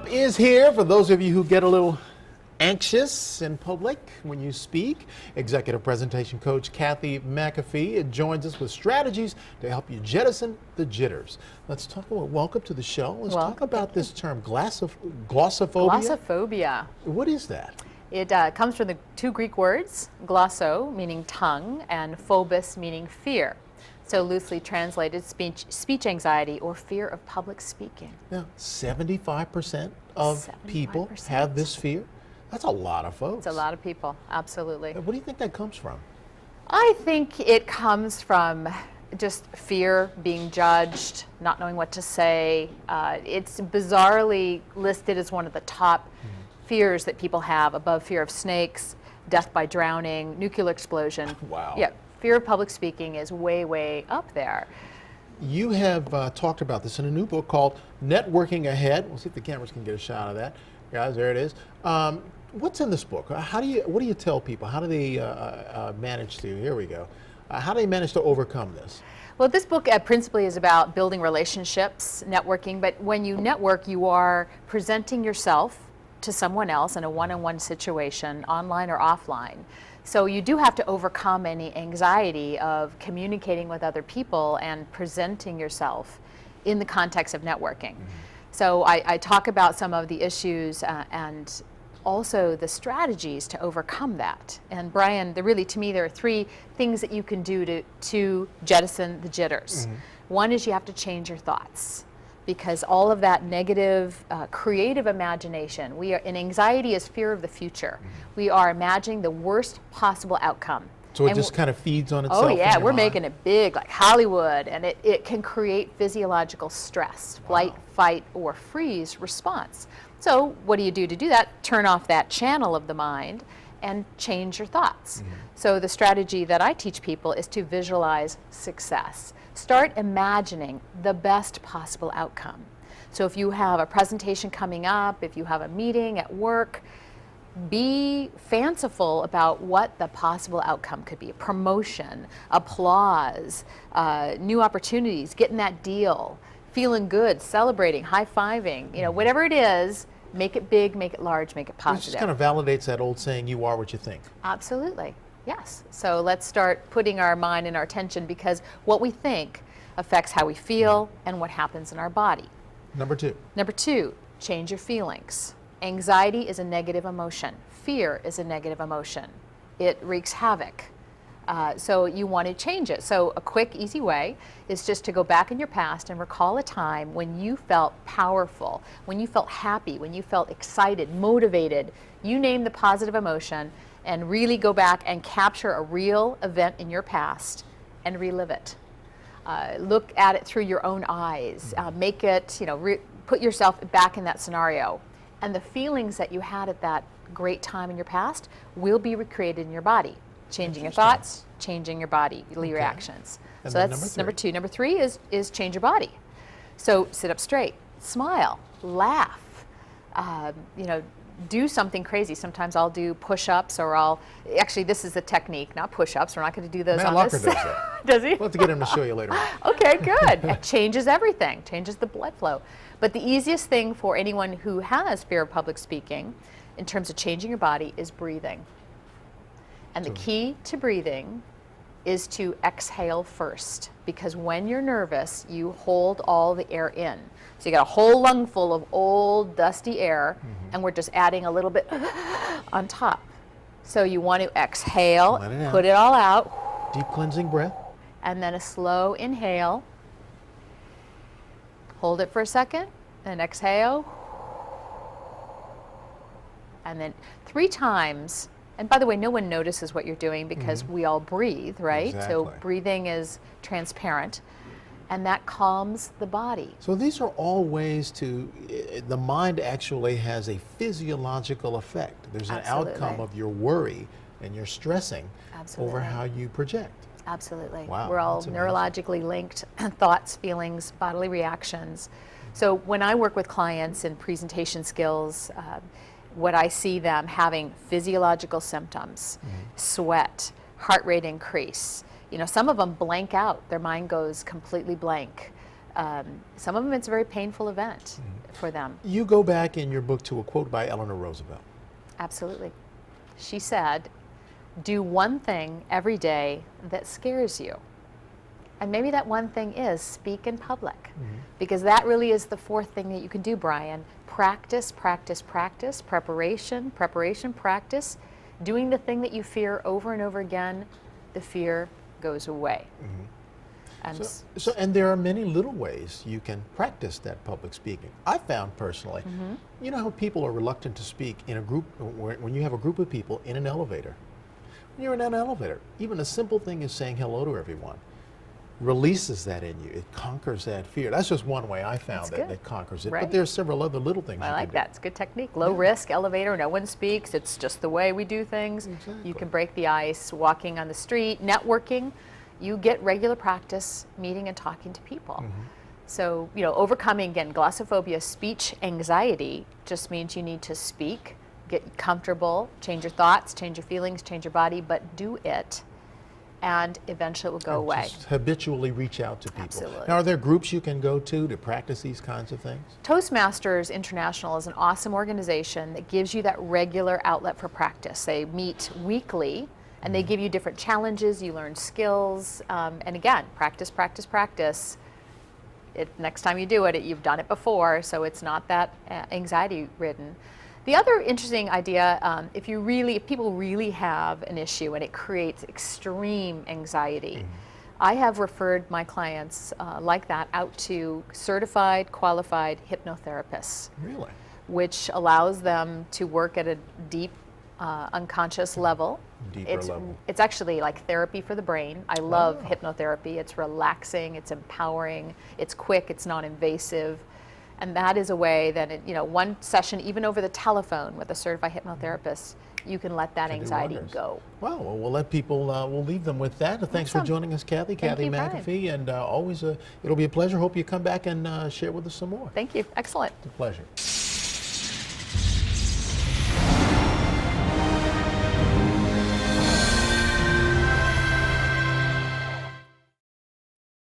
help is here for those of you who get a little anxious in public when you speak. Executive presentation coach Kathy McAfee joins us with strategies to help you jettison the jitters. Let's talk about, welcome to the show. Let's talk about this term, glossophobia. Glossophobia. What is that? It comes from the two Greek words, glosso, meaning tongue, and phobos, meaning fear. So loosely translated, speech anxiety or fear of public speaking. Now, 75% of people have this fear. That's a lot of folks. It's a lot of people, absolutely. What do you think that comes from? I think it comes from just fear, being judged, not knowing what to say. It's bizarrely listed as one of the top fears that people have, above fear of snakes, death by drowning, nuclear explosion. Wow. Yeah. Fear of public speaking is way, way up there. You have talked about this in a new book called Networking Ahead. We'll see if the cameras can get a shot of that. Guys, there it is. What's in this book? What do you tell people? How do they manage to, here we go, how do they manage to overcome this? Well, this book principally is about building relationships, networking, but when you network, you are presenting yourself to someone else in a one-on-one situation, online or offline. So you do have to overcome any anxiety of communicating with other people and presenting yourself in the context of networking. So I talk about some of the issues and also the strategies to overcome that. And Brian, to me, there are three things that you can do to jettison the jitters. One is you have to change your thoughts, because all of that negative, creative imagination, and anxiety is fear of the future. We are imagining the worst possible outcome. So it just kind of feeds on itself? Oh yeah, we're making it big, like Hollywood, and it can create physiological stress, flight, fight, or freeze response. So what do you do to do that? Turn off that channel of the mind and change your thoughts. So the strategy that I teach people is to visualize success. Start imagining the best possible outcome. So if you have a presentation coming up, if you have a meeting at work, be fanciful about what the possible outcome could be. Promotion, applause, new opportunities, getting that deal, feeling good, celebrating, high-fiving, whatever it is, make it big, make it large, make it positive. It just kind of validates that old saying, you are what you think. Absolutely. Yes. So let's start putting our mind and our attention, because what we think affects how we feel and what happens in our body. Number two. Number two, change your feelings. Anxiety is a negative emotion. Fear is a negative emotion. It wreaks havoc. So you want to change it. So a quick, easy way is just to go back in your past and recall a time when you felt powerful, when you felt happy, when you felt excited, motivated. You name the positive emotion, and really go back and capture a real event in your past and relive it. Look at it through your own eyes. Make it, put yourself back in that scenario. And the feelings that you had at that great time in your past will be recreated in your body. Changing your thoughts, changing your body, your reactions. And so that's number two. Number three is change your body. So sit up straight, smile, laugh, do something crazy. Sometimes I'll do push-ups, or actually this is a technique, not push-ups. We're not going to do those Matt on Locker this. does that. Does he? We'll have to get him to show you later on. Okay, good. It changes everything, changes the blood flow. But the easiest thing for anyone who has fear of public speaking, in terms of changing your body, is breathing. And the key to breathing is to exhale first, because when you're nervous, you hold all the air in. So you got a whole lung full of old, dusty air, and we're just adding a little bit on top. So you want to exhale, put it all out. Deep cleansing breath. And then a slow inhale. Hold it for a second, and exhale. And then 3 times. And by the way, no one notices what you're doing, because we all breathe, right? Exactly. So breathing is transparent, and that calms the body. So these are all ways the mind actually has a physiological effect. There's an outcome of your worry and your stressing over how you project. Absolutely. Wow, we're all neurologically linked, thoughts, feelings, bodily reactions. So when I work with clients in presentation skills, what I see them having physiological symptoms, sweat, heart rate increase. Some of them blank out. Their mind goes completely blank. Some of them, it's a very painful event. for them. You go back in your book to a quote by Eleanor Roosevelt. Absolutely. She said, do one thing every day that scares you. And maybe that one thing is speak in public, because that really is the fourth thing that you can do, Brian. Practice, practice, practice, preparation, preparation, practice. Doing the thing that you fear over and over again, the fear goes away. And And there are many little ways you can practice that public speaking. I found personally, you know how people are reluctant to speak in a group, when you have a group of people in an elevator. When you're in an elevator, even a simple thing as saying hello to everyone releases that in you. It conquers that fear. That's just one way I found that conquers it. Right. But there's several other little things. I like that. It's a good technique. Low risk elevator. No one speaks. It's just the way we do things. Exactly. You can break the ice. Walking on the street, networking. You get regular practice meeting and talking to people. So, you know, overcoming, again, glossophobia, speech anxiety, just means you need to speak, get comfortable, change your thoughts, change your feelings, change your body, but do it. And eventually it will go away. Just habitually reach out to people. Absolutely. Now, are there groups you can go to practice these kinds of things? Toastmasters International is an awesome organization that gives you that regular outlet for practice. They meet weekly, and they give you different challenges. You learn skills, and again, practice, practice, practice. Next time you do it, you've done it before, so it's not that anxiety-ridden. The other interesting idea, if people really have an issue and it creates extreme anxiety, I have referred my clients like that out to certified, qualified hypnotherapists. Really? Which allows them to work at a deep unconscious level. Deeper level. It's actually like therapy for the brain. I love hypnotherapy. It's relaxing, it's empowering, it's quick, it's non-invasive. And that is a way that, one session, even over the telephone with a certified hypnotherapist, you can let that anxiety go. Well, we'll let people, we'll leave them with that. Thanks for joining us, Kathy. Kathy McAfee, and always, it'll be a pleasure. Hope you come back and share with us some more. Thank you. Excellent. It's a pleasure.